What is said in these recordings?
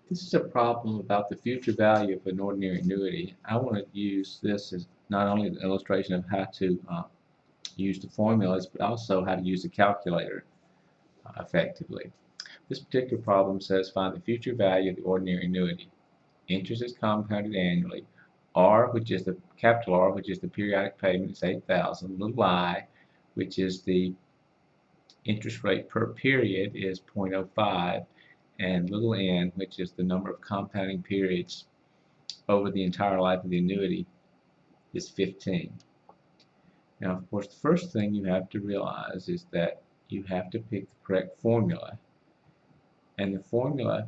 This is a problem about the future value of an ordinary annuity. I want to use this as not only an illustration of how to use the formulas, but also how to use the calculator effectively. This particular problem says find the future value of the ordinary annuity. Interest is compounded annually. R, which is the capital R, which is the periodic payment, is 8,000. Little I, which is the interest rate per period, is 0.05, and little n, which is the number of compounding periods over the entire life of the annuity, is 15. Now, of course, the first thing you have to realize is that you have to pick the correct formula, and the formula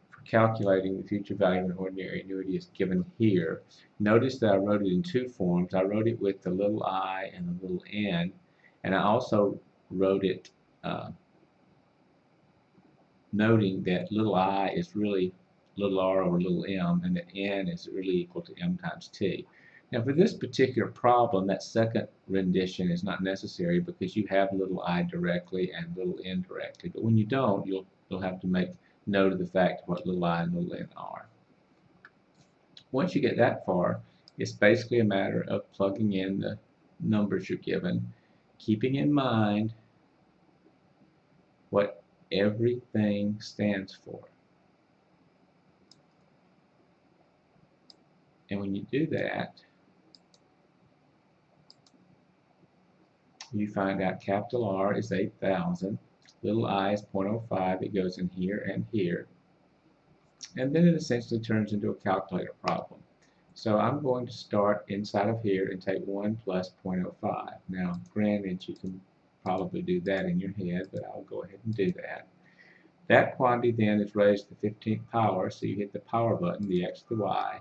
for calculating the future value of an ordinary annuity is given here. Notice that I wrote it in two forms. I wrote it with the little I and the little n, and I also wrote it noting that little I is really little r over little m, and that n is really equal to m times t. Now, for this particular problem, that second rendition is not necessary because you have little I directly and little n directly. But when you don't, you'll have to make note of the fact of what little I and little n are. Once you get that far, it's basically a matter of plugging in the numbers you're given, keeping in mind what everything stands for. And when you do that, you find out capital R is 8,000, little I is 0.05, it goes in here and here, and then it essentially turns into a calculator problem. So I'm going to start inside of here and take 1 plus 0.05. Now, granted, you can probably do that in your head, but I'll go ahead and do that. That quantity then is raised to the 15th power, so you hit the power button, the x, the y,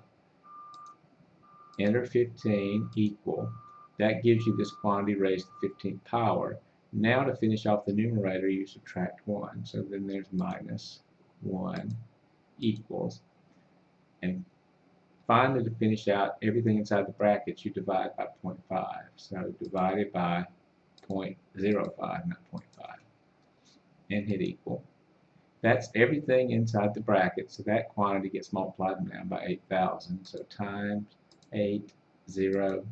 enter 15 equal. That gives you this quantity raised to the 15th power. Now to finish off the numerator, you subtract 1. So then there's minus 1 equals. And finally, to finish out everything inside the brackets, you divide by 0.5. So divided by 0.05, not 0.5. And hit equal. That's everything inside the bracket, so that quantity gets multiplied now by 8,000. So times 8,000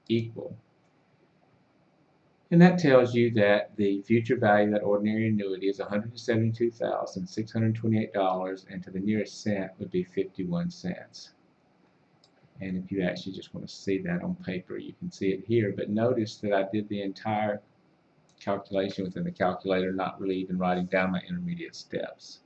equal. And that tells you that the future value of that ordinary annuity is $172,628, and to the nearest cent would be 51 cents. And if you actually just want to see that on paper, you can see it here. But notice that I did the entire calculation within the calculator, not really even writing down my intermediate steps.